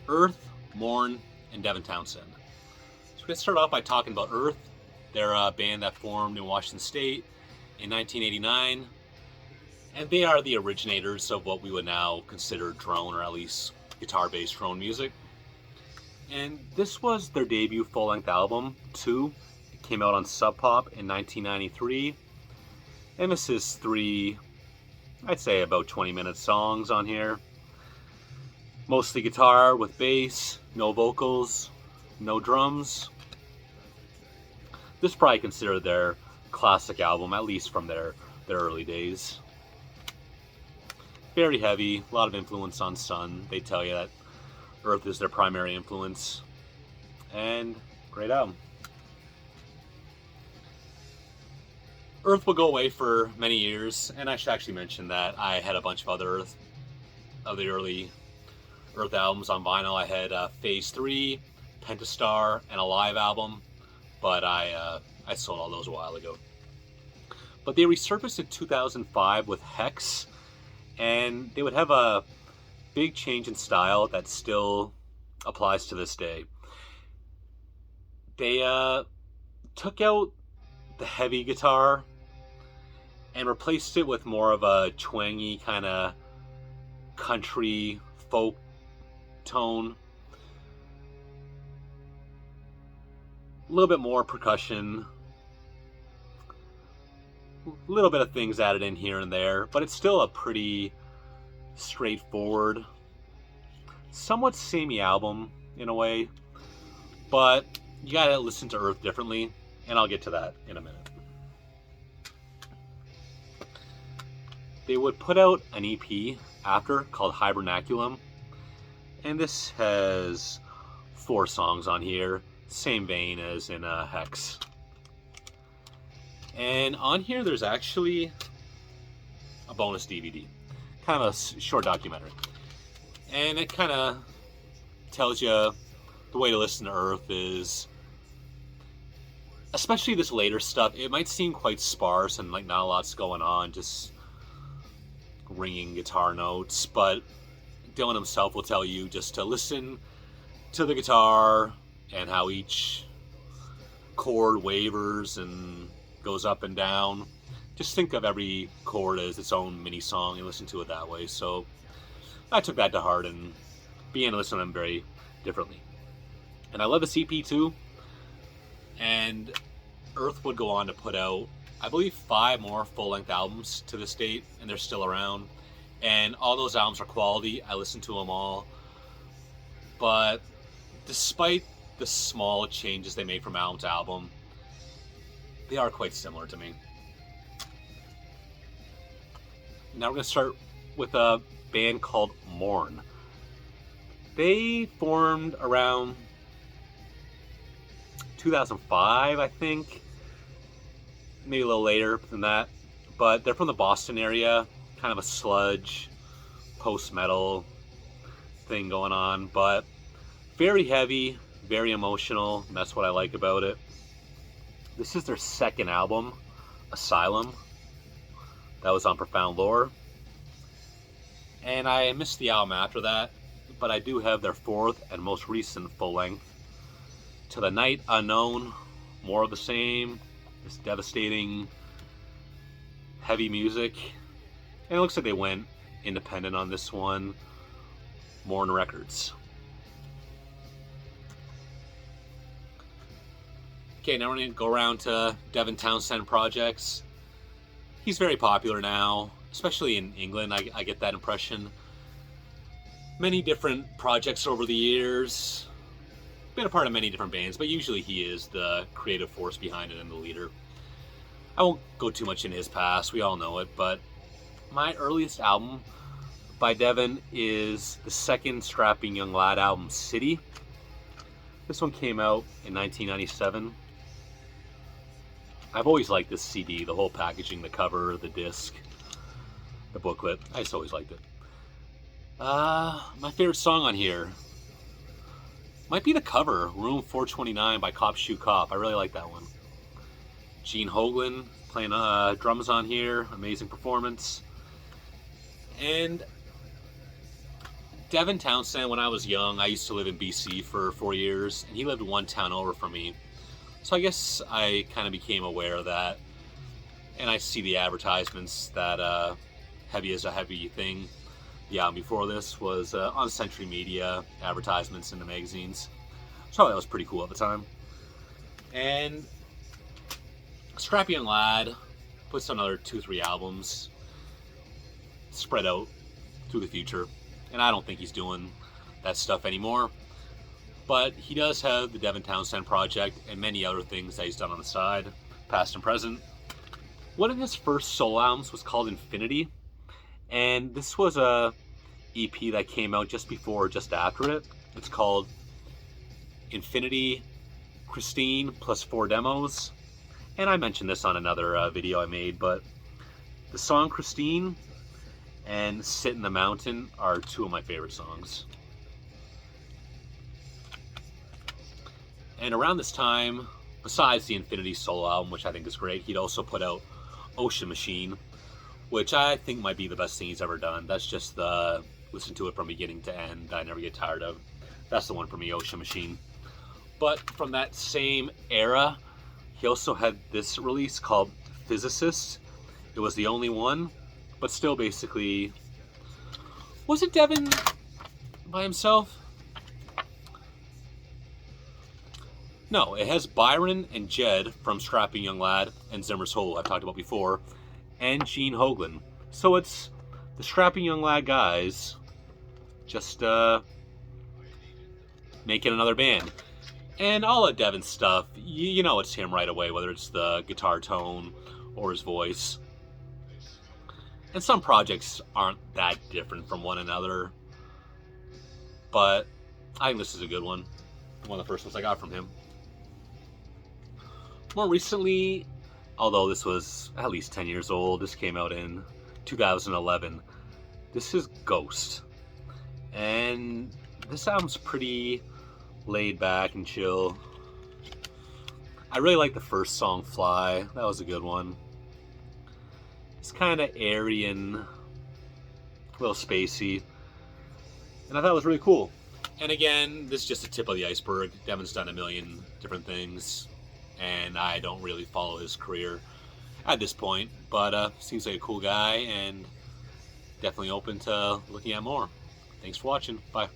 Earth, Morne, and Devin Townsend. So we're going to start off by talking about Earth. They're a band that formed in Washington State in 1989, and they are the originators of what we would now consider drone, or at least guitar-based drone music. And this was their debut full-length album, 2. It came out on Sub Pop in 1993, and this is 3, I'd say about 20-minute songs on here. Mostly guitar with bass, no vocals, no drums. This is probably considered their classic album, at least from their early days. Very heavy, a lot of influence on Sun. They tell you that Earth is their primary influence. And great album. Earth will go away for many years, and I should actually mention that I had a bunch of other the early Earth albums on vinyl. I had Phase 3, Pentastar, and a live album, but I sold all those a while ago. But they resurfaced in 2005 with Hex, and they would have a big change in style that still applies to this day. They took out the heavy guitar and replaced it with more of a twangy kind of country folk tone. A little bit more percussion, a little bit of things added in here and there, but it's still a pretty straightforward, somewhat samey album in a way, but you gotta listen to Earth differently, and I'll get to that in a minute. They would put out an EP after called Hibernaculum, and this has 4 songs on here, same vein as in Hex. And on here there's actually a bonus DVD, kind of a short documentary, and it kind of tells you the way to listen to Earth is, especially this later stuff, it might seem quite sparse and like not a lot's going on, just ringing guitar notes, but Dylan himself will tell you just to listen to the guitar and how each chord wavers and goes up and down. Just think of every chord as its own mini song and listen to it that way. So I took that to heart and began to listen to them very differently. And I love the CP too. And Earth would go on to put out, I believe, 5 more full-length albums to this date, and they're still around. And all those albums are quality. I listened to them all. But despite the small changes they made from album to album, they are quite similar to me. Now we're going to start with a band called Morne. They formed around 2005, I think. Maybe a little later than that. But they're from the Boston area. Kind of a sludge, post-metal thing going on. But very heavy, very emotional. And that's what I like about it. This is their second album, Asylum. That was on Profound Lore. And I missed the album after that. But I do have their 4th and most recent full-length, To the Night Unknown. More of the same. This devastating, heavy music. And it looks like they went independent on this one. Morne Records. Okay, now we're going to go around to Devin Townsend projects. He's very popular now, especially in England, I get that impression. Many different projects over the years. Been a part of many different bands, but usually he is the creative force behind it and the leader. I won't go too much into his past, we all know it, but my earliest album by Devin is the second Strapping Young Lad album, City. This one came out in 1997. I've always liked this CD, the whole packaging, the cover, the disc, the booklet. I just always liked it. My favorite song on here might be the cover, Room 429 by Cop Shoot Cop. I really like that one. Gene Hoglan playing drums on here. Amazing performance. And Devin Townsend, when I was young, I used to live in BC for 4 years, and he lived one town over from me. So I guess I kind of became aware of that. And I see the advertisements that Heavy is a Heavy thing. The album before this was on Century Media, advertisements in the magazines. So that was pretty cool at the time. And Scrappy Young Lad puts another 2-3 albums spread out through the future. And I don't think he's doing that stuff anymore. But he does have the Devin Townsend project and many other things that he's done on the side, past and present. One of his first solo albums was called Infinity. And this was a EP that came out just before or just after it. It's called Infinity Christine plus 4 demos. And I mentioned this on another video I made, but the song Christine and Sit in the Mountain are 2 of my favorite songs. And around this time, besides the Infinity solo album, which I think is great, he'd also put out Ocean Machine, which I think might be the best thing he's ever done. That's just the listen to it from beginning to end I never get tired of. That's the one for me, Ocean Machine. But from that same era, he also had this release called Physicist. It was the only one, but still basically... Was it Devin by himself? No, it has Byron and Jed from Strapping Young Lad and Zimmer's Hole I've talked about before, and Gene Hoglan. So it's the Strapping Young Lad guys just making another band. And all of Devin's stuff, you know it's him right away, whether it's the guitar tone or his voice. And some projects aren't that different from one another, but I think this is a good one. One of the first ones I got from him. More recently, although this was at least 10 years old, this came out in 2011. This is Ghost. And this album's pretty laid back and chill. I really like the first song, Fly. That was a good one. It's kind of airy and a little spacey. And I thought it was really cool. And again, this is just the tip of the iceberg. Devin's done a million different things, and I don't really follow his career at this point. But seems like a cool guy, and definitely open to looking at more. Thanks for watching. Bye.